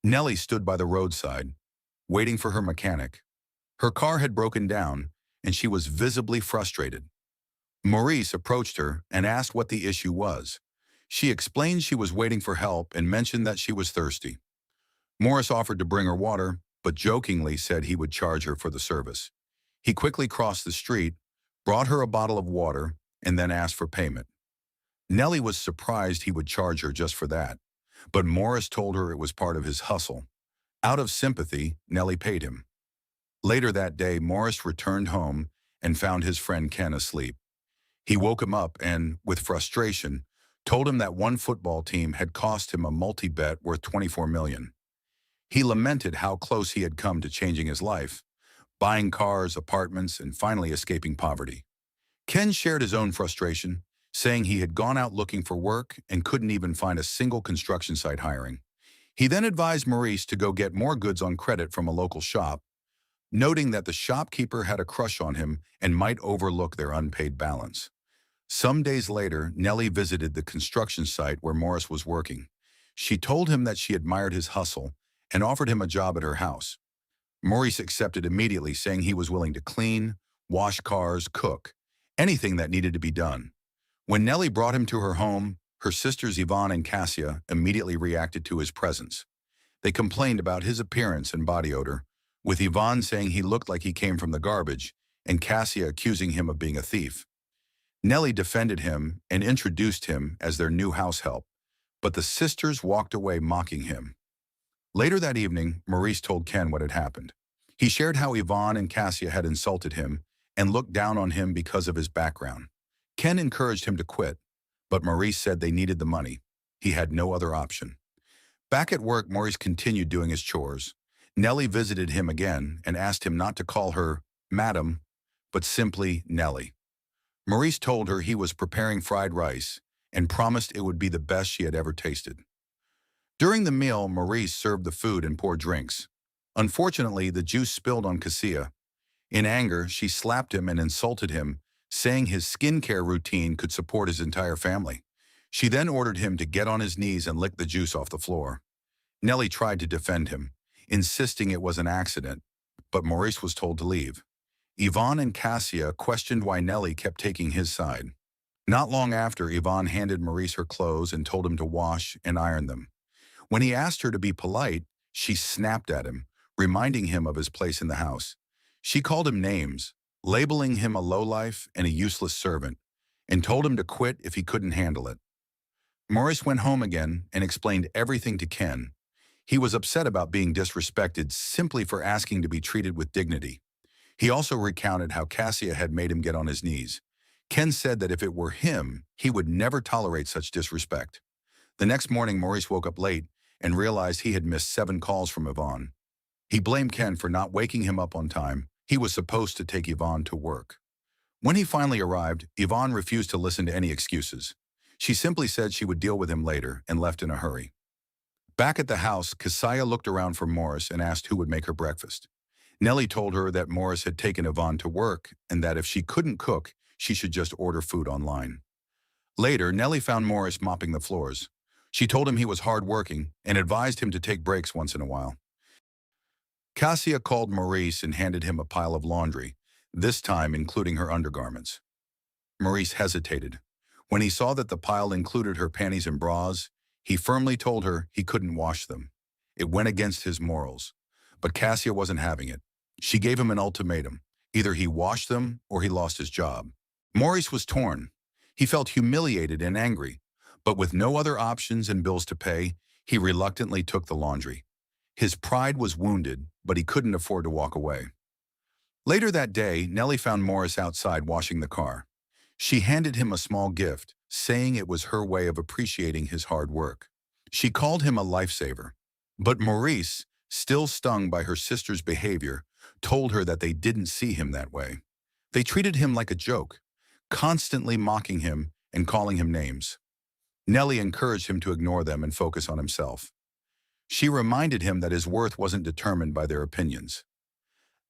Nellie stood by the roadside, waiting for her mechanic. Her car had broken down, and she was visibly frustrated. Maurice approached her and asked what the issue was. She explained she was waiting for help and mentioned that she was thirsty. Morris offered to bring her water, but jokingly said he would charge her for the service. He quickly crossed the street, brought her a bottle of water, and then asked for payment. Nellie was surprised he would charge her just for that, but Morris told her it was part of his hustle. Out of sympathy, Nellie paid him. Later that day, Morris returned home and found his friend Ken asleep. He woke him up and, with frustration, told him that one football team had cost him a multi-bet worth $24 million. He lamented how close he had come to changing his life, buying cars, apartments, and finally escaping poverty. Ken shared his own frustration, saying he had gone out looking for work and couldn't even find a single construction site hiring. He then advised Maurice to go get more goods on credit from a local shop, noting that the shopkeeper had a crush on him and might overlook their unpaid balance. Some days later, Nellie visited the construction site where Morris was working. She told him that she admired his hustle and offered him a job at her house. Maurice accepted immediately, saying he was willing to clean, wash cars, cook, anything that needed to be done. When Nellie brought him to her home, her sisters Yvonne and Cassia immediately reacted to his presence. They complained about his appearance and body odor, with Yvonne saying he looked like he came from the garbage and Cassia accusing him of being a thief. Nellie defended him and introduced him as their new house help, but the sisters walked away mocking him. Later that evening, Maurice told Ken what had happened. He shared how Yvonne and Cassia had insulted him and looked down on him because of his background. Ken encouraged him to quit, but Maurice said they needed the money. He had no other option. Back at work, Maurice continued doing his chores. Nellie visited him again and asked him not to call her Madam, but simply Nellie. Maurice told her he was preparing fried rice and promised it would be the best she had ever tasted. During the meal, Maurice served the food and poured drinks. Unfortunately, the juice spilled on Cassia. In anger, she slapped him and insulted him, saying his skincare routine could support his entire family. She then ordered him to get on his knees and lick the juice off the floor. Nellie tried to defend him, insisting it was an accident, but Maurice was told to leave. Yvonne and Cassia questioned why Nellie kept taking his side. Not long after, Yvonne handed Maurice her clothes and told him to wash and iron them. When he asked her to be polite, she snapped at him, reminding him of his place in the house. She called him names, labeling him a lowlife and a useless servant, and told him to quit if he couldn't handle it. Maurice went home again and explained everything to Ken. He was upset about being disrespected simply for asking to be treated with dignity. He also recounted how Cassia had made him get on his knees. Ken said that if it were him, he would never tolerate such disrespect. The next morning, Maurice woke up late and realized he had missed 7 calls from Yvonne. He blamed Ken for not waking him up on time. He was supposed to take Yvonne to work. When he finally arrived, Yvonne refused to listen to any excuses. She simply said she would deal with him later and left in a hurry. Back at the house, Cassia looked around for Morris and asked who would make her breakfast. Nellie told her that Morris had taken Yvonne to work and that if she couldn't cook, she should just order food online. Later, Nellie found Morris mopping the floors. She told him he was hardworking and advised him to take breaks once in a while. Cassia called Maurice and handed him a pile of laundry, this time including her undergarments. Maurice hesitated. When he saw that the pile included her panties and bras, he firmly told her he couldn't wash them. It went against his morals. But Cassia wasn't having it. She gave him an ultimatum. Either he washed them or he lost his job. Maurice was torn. He felt humiliated and angry, but with no other options and bills to pay, he reluctantly took the laundry. His pride was wounded, but he couldn't afford to walk away. Later that day, Nellie found Morris outside washing the car. She handed him a small gift, saying it was her way of appreciating his hard work. She called him a lifesaver. But Maurice, still stung by her sister's behavior, told her that they didn't see him that way. They treated him like a joke, constantly mocking him and calling him names. Nellie encouraged him to ignore them and focus on himself. She reminded him that his worth wasn't determined by their opinions.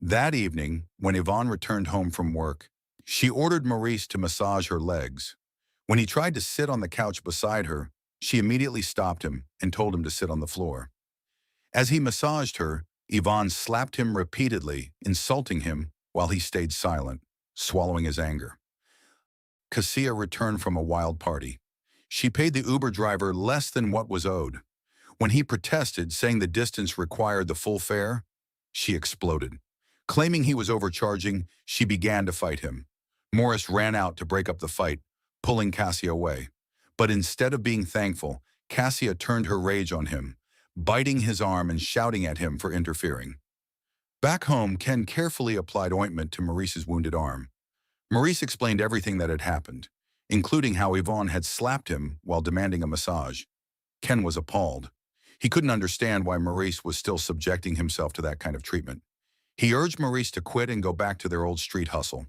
That evening, when Yvonne returned home from work, she ordered Maurice to massage her legs. When he tried to sit on the couch beside her, she immediately stopped him and told him to sit on the floor. As he massaged her, Yvonne slapped him repeatedly, insulting him while he stayed silent, swallowing his anger. Cassia returned from a wild party. She paid the Uber driver less than what was owed. When he protested, saying the distance required the full fare, she exploded. Claiming he was overcharging, she began to fight him. Morris ran out to break up the fight, pulling Cassia away. But instead of being thankful, Cassia turned her rage on him, biting his arm and shouting at him for interfering. Back home, Ken carefully applied ointment to Maurice's wounded arm. Maurice explained everything that had happened, including how Yvonne had slapped him while demanding a massage. Ken was appalled. He couldn't understand why Maurice was still subjecting himself to that kind of treatment. He urged Maurice to quit and go back to their old street hustle.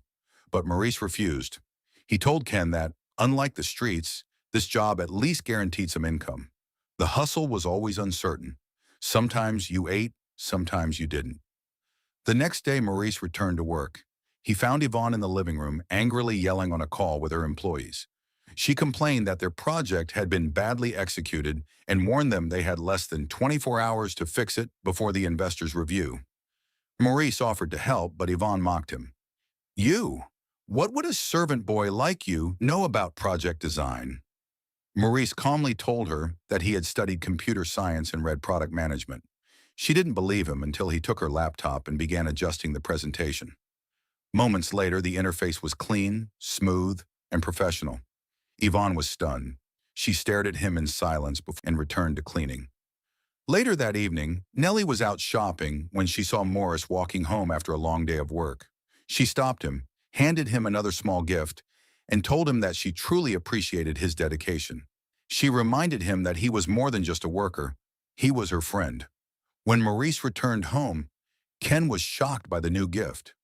But Maurice refused. He told Ken that, unlike the streets, this job at least guaranteed some income. The hustle was always uncertain. Sometimes you ate, sometimes you didn't. The next day, Maurice returned to work. He found Yvonne in the living room, angrily yelling on a call with her employees. She complained that their project had been badly executed and warned them they had less than 24 hours to fix it before the investors' review. Maurice offered to help, but Yvonne mocked him. "You? What would a servant boy like you know about project design?" Maurice calmly told her that he had studied computer science and read product management. She didn't believe him until he took her laptop and began adjusting the presentation. Moments later, the interface was clean, smooth, and professional. Yvonne was stunned. She stared at him in silence and returned to cleaning. Later that evening, Nellie was out shopping when she saw Morris walking home after a long day of work. She stopped him, handed him another small gift, and told him that she truly appreciated his dedication. She reminded him that he was more than just a worker. He was her friend. When Maurice returned home, Ken was shocked by the new gift.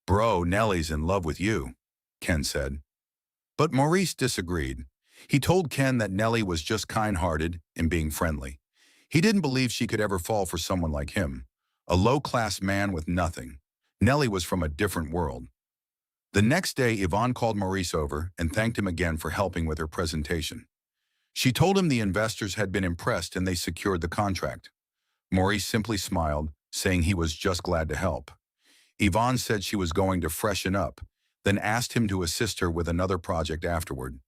"Bro, Nellie's in love with you," Ken said. But Maurice disagreed. He told Ken that Nellie was just kind-hearted and being friendly. He didn't believe she could ever fall for someone like him, a low-class man with nothing. Nellie was from a different world. The next day, Yvonne called Maurice over and thanked him again for helping with her presentation. She told him the investors had been impressed and they secured the contract. Maurice simply smiled, saying he was just glad to help. Yvonne said she was going to freshen up, then asked him to assist her with another project afterward.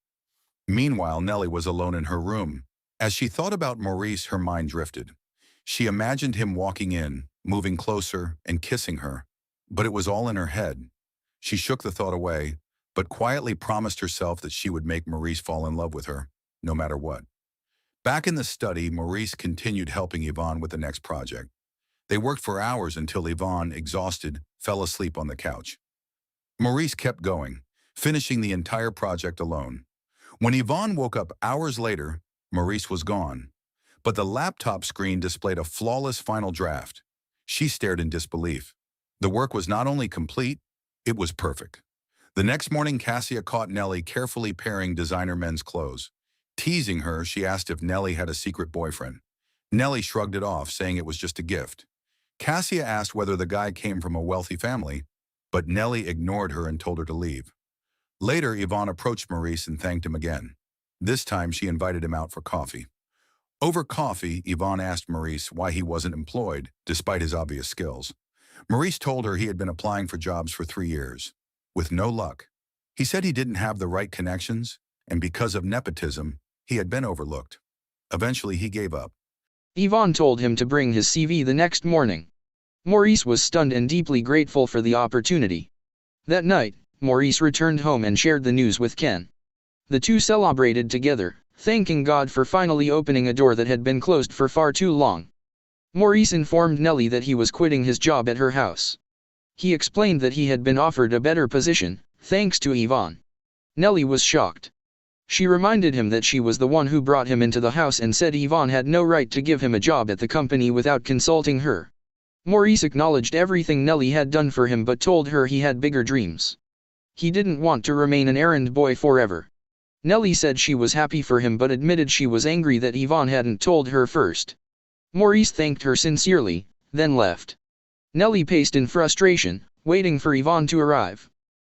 Meanwhile, Nellie was alone in her room. As she thought about Maurice, her mind drifted. She imagined him walking in, moving closer, and kissing her. But it was all in her head. She shook the thought away, but quietly promised herself that she would make Maurice fall in love with her, no matter what. Back in the study, Maurice continued helping Yvonne with the next project. They worked for hours until Yvonne, exhausted, fell asleep on the couch. Maurice kept going, finishing the entire project alone. When Yvonne woke up hours later, Maurice was gone. But the laptop screen displayed a flawless final draft. She stared in disbelief. The work was not only complete, it was perfect. The next morning, Cassia caught Nellie carefully pairing designer men's clothes. Teasing her, she asked if Nellie had a secret boyfriend. Nellie shrugged it off, saying it was just a gift. Cassia asked whether the guy came from a wealthy family, but Nellie ignored her and told her to leave. Later, Yvonne approached Maurice and thanked him again. This time, she invited him out for coffee. Over coffee, Yvonne asked Maurice why he wasn't employed, despite his obvious skills. Maurice told her he had been applying for jobs for 3 years, with no luck. He said he didn't have the right connections, and because of nepotism, he had been overlooked. Eventually, he gave up. Yvonne told him to bring his CV the next morning. Maurice was stunned and deeply grateful for the opportunity. That night, Maurice returned home and shared the news with Ken. The two celebrated together, thanking God for finally opening a door that had been closed for far too long. Maurice informed Nellie that he was quitting his job at her house. He explained that he had been offered a better position, thanks to Yvonne. Nellie was shocked. She reminded him that she was the one who brought him into the house and said Yvonne had no right to give him a job at the company without consulting her. Maurice acknowledged everything Nellie had done for him but told her he had bigger dreams. He didn't want to remain an errand boy forever. Nellie said she was happy for him but admitted she was angry that Yvonne hadn't told her first. Maurice thanked her sincerely, then left. Nellie paced in frustration, waiting for Yvonne to arrive.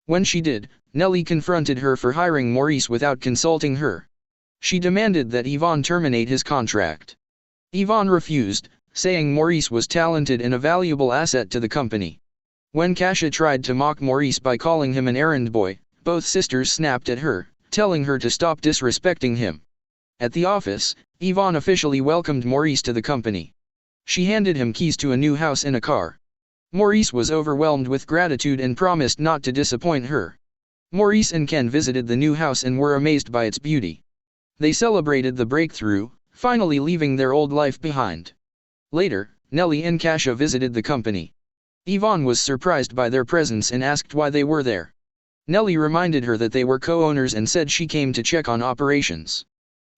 When she did, Nellie confronted her for hiring Maurice without consulting her. She demanded that Yvonne terminate his contract. Yvonne refused, saying Maurice was talented and a valuable asset to the company. When Kasia tried to mock Maurice by calling him an errand boy, both sisters snapped at her, telling her to stop disrespecting him. At the office, Yvonne officially welcomed Maurice to the company. She handed him keys to a new house and a car. Maurice was overwhelmed with gratitude and promised not to disappoint her. Maurice and Ken visited the new house and were amazed by its beauty. They celebrated the breakthrough, finally leaving their old life behind. Later, Nellie and Kasia visited the company. Yvonne was surprised by their presence and asked why they were there. Nellie reminded her that they were co-owners and said she came to check on operations.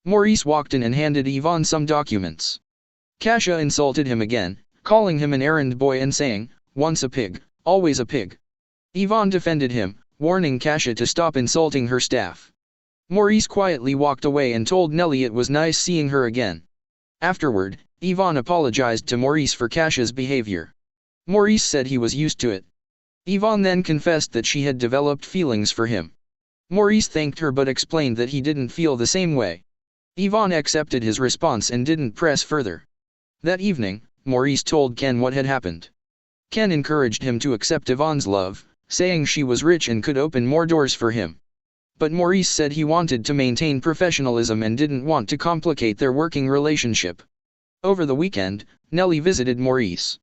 Maurice walked in and handed Yvonne some documents. Kasia insulted him again, calling him an errand boy and saying, "Once a pig, always a pig." Yvonne defended him, warning Kasia to stop insulting her staff. Maurice quietly walked away and told Nellie it was nice seeing her again. Afterward, Yvonne apologized to Maurice for Kasia's behavior. Maurice said he was used to it. Yvonne then confessed that she had developed feelings for him. Maurice thanked her but explained that he didn't feel the same way. Yvonne accepted his response and didn't press further. That evening, Maurice told Ken what had happened. Ken encouraged him to accept Yvonne's love, saying she was rich and could open more doors for him. But Maurice said he wanted to maintain professionalism and didn't want to complicate their working relationship. Over the weekend, Nellie visited Maurice.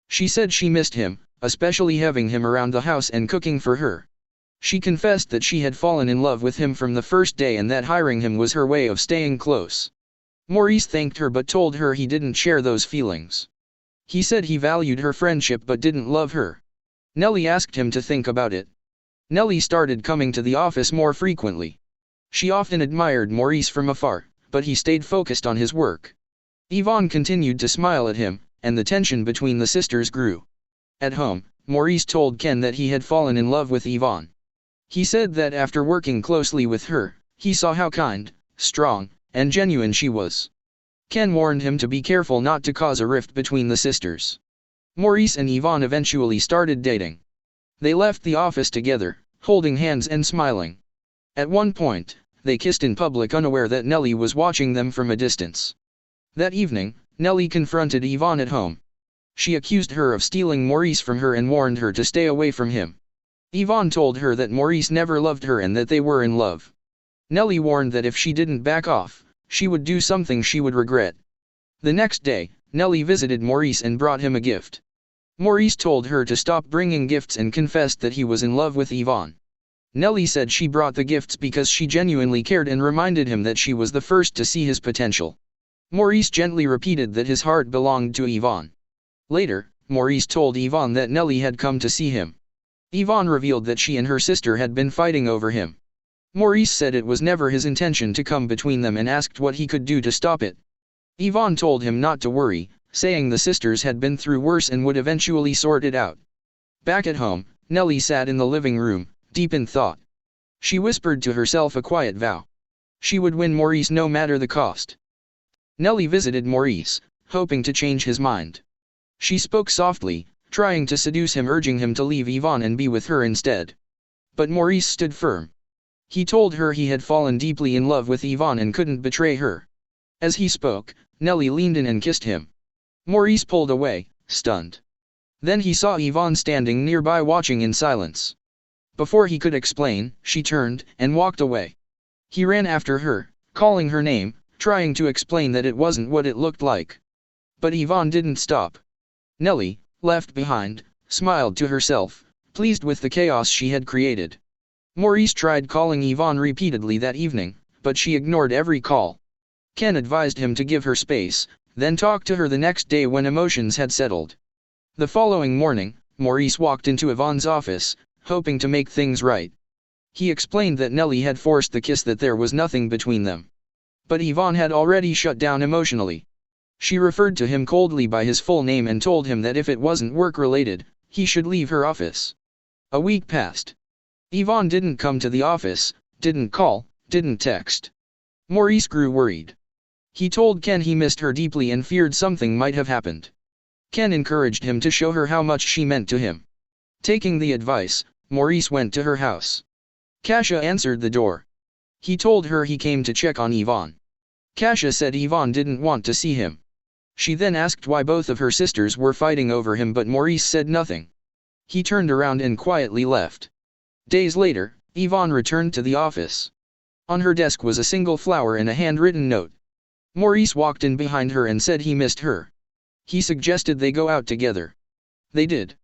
She said she missed him, especially having him around the house and cooking for her. She confessed that she had fallen in love with him from the first day and that hiring him was her way of staying close. Maurice thanked her but told her he didn't share those feelings. He said he valued her friendship but didn't love her. Nellie asked him to think about it. Nellie started coming to the office more frequently. She often admired Maurice from afar, but he stayed focused on his work. Yvonne continued to smile at him, and the tension between the sisters grew. At home, Maurice told Ken that he had fallen in love with Yvonne. He said that after working closely with her, he saw how kind, strong, and genuine she was. Ken warned him to be careful not to cause a rift between the sisters. Maurice and Yvonne eventually started dating. They left the office together, holding hands and smiling. At one point, they kissed in public unaware that Nellie was watching them from a distance. That evening, Nellie confronted Yvonne at home. She accused her of stealing Maurice from her and warned her to stay away from him. Yvonne told her that Maurice never loved her and that they were in love. Nellie warned that if she didn't back off, she would do something she would regret. The next day, Nellie visited Maurice and brought him a gift. Maurice told her to stop bringing gifts and confessed that he was in love with Yvonne. Nellie said she brought the gifts because she genuinely cared and reminded him that she was the first to see his potential. Maurice gently repeated that his heart belonged to Yvonne. Later, Maurice told Yvonne that Nellie had come to see him. Yvonne revealed that she and her sister had been fighting over him. Maurice said it was never his intention to come between them and asked what he could do to stop it. Yvonne told him not to worry, saying the sisters had been through worse and would eventually sort it out. Back at home, Nellie sat in the living room, deep in thought. She whispered to herself a quiet vow. She would win Maurice no matter the cost. Nellie visited Maurice, hoping to change his mind. She spoke softly, trying to seduce him, urging him to leave Yvonne and be with her instead. But Maurice stood firm. He told her he had fallen deeply in love with Yvonne and couldn't betray her. As he spoke, Nellie leaned in and kissed him. Maurice pulled away, stunned. Then he saw Yvonne standing nearby watching in silence. Before he could explain, she turned and walked away. He ran after her, calling her name, trying to explain that it wasn't what it looked like. But Yvonne didn't stop. Nellie, left behind, smiled to herself, pleased with the chaos she had created. Maurice tried calling Yvonne repeatedly that evening, but she ignored every call. Ken advised him to give her space, then talk to her the next day when emotions had settled. The following morning, Maurice walked into Yvonne's office, hoping to make things right. He explained that Nellie had forced the kiss, that there was nothing between them. But Yvonne had already shut down emotionally. She referred to him coldly by his full name and told him that if it wasn't work-related, he should leave her office. A week passed. Yvonne didn't come to the office, didn't call, didn't text. Maurice grew worried. He told Ken he missed her deeply and feared something might have happened. Ken encouraged him to show her how much she meant to him. Taking the advice, Maurice went to her house. Kasia answered the door. He told her he came to check on Yvonne. Kasia said Yvonne didn't want to see him. She then asked why both of her sisters were fighting over him, but Maurice said nothing. He turned around and quietly left. Days later, Yvonne returned to the office. On her desk was a single flower and a handwritten note. Maurice walked in behind her and said he missed her. He suggested they go out together. They did.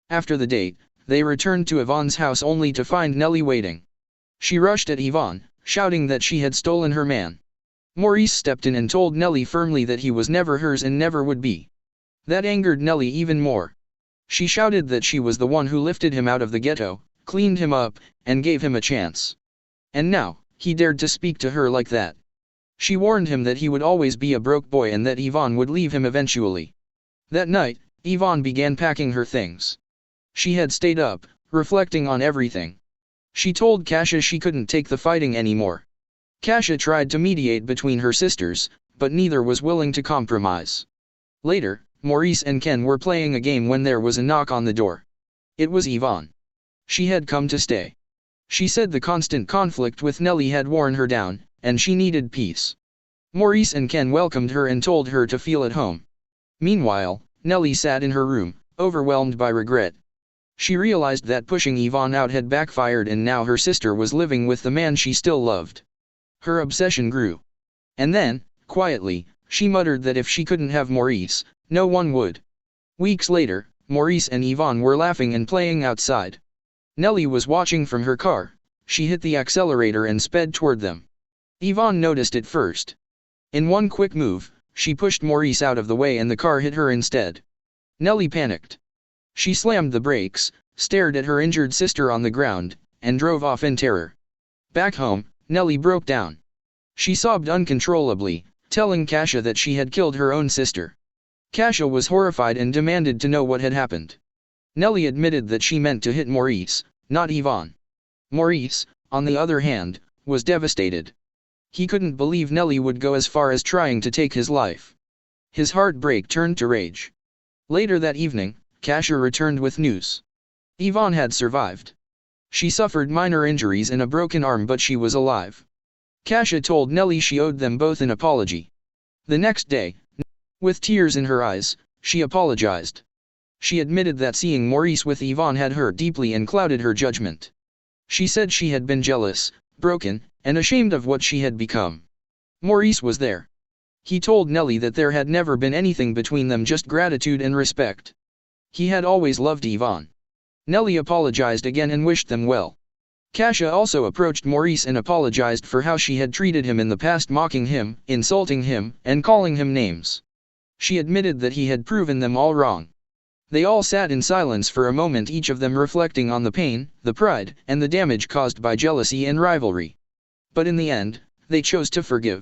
After the date, they returned to Yvonne's house only to find Nellie waiting. She rushed at Yvonne, shouting that she had stolen her man. Maurice stepped in and told Nellie firmly that he was never hers and never would be. That angered Nellie even more. She shouted that she was the one who lifted him out of the ghetto, cleaned him up, and gave him a chance. And now, he dared to speak to her like that. She warned him that he would always be a broke boy and that Yvonne would leave him eventually. That night, Yvonne began packing her things. She had stayed up, reflecting on everything. She told Kasia she couldn't take the fighting anymore. Kasia tried to mediate between her sisters, but neither was willing to compromise. Later, Maurice and Ken were playing a game when there was a knock on the door. It was Yvonne. She had come to stay. She said the constant conflict with Nellie had worn her down, and she needed peace. Maurice and Ken welcomed her and told her to feel at home. Meanwhile, Nellie sat in her room, overwhelmed by regret. She realized that pushing Yvonne out had backfired and now her sister was living with the man she still loved. Her obsession grew. And then, quietly, she muttered that if she couldn't have Maurice, no one would. Weeks later, Maurice and Yvonne were laughing and playing outside. Nellie was watching from her car. She hit the accelerator and sped toward them. Yvonne noticed it first. In one quick move, she pushed Maurice out of the way and the car hit her instead. Nellie panicked. She slammed the brakes, stared at her injured sister on the ground, and drove off in terror. Back home, Nellie broke down. She sobbed uncontrollably, telling Kasia that she had killed her own sister. Kasia was horrified and demanded to know what had happened. Nellie admitted that she meant to hit Maurice, not Yvonne. Maurice, on the other hand, was devastated. He couldn't believe Nellie would go as far as trying to take his life. His heartbreak turned to rage. Later that evening, Kasia returned with news. Yvonne had survived. She suffered minor injuries and a broken arm, but she was alive. Kasia told Nellie she owed them both an apology. The next day, with tears in her eyes, she apologized. She admitted that seeing Maurice with Yvonne had hurt deeply and clouded her judgment. She said she had been jealous, broken, and ashamed of what she had become. Maurice was there. He told Nellie that there had never been anything between them, just gratitude and respect. He had always loved Yvonne. Nellie apologized again and wished them well. Kasia also approached Maurice and apologized for how she had treated him in the past, mocking him, insulting him, and calling him names. She admitted that he had proven them all wrong. They all sat in silence for a moment, each of them reflecting on the pain, the pride, and the damage caused by jealousy and rivalry. But in the end, they chose to forgive.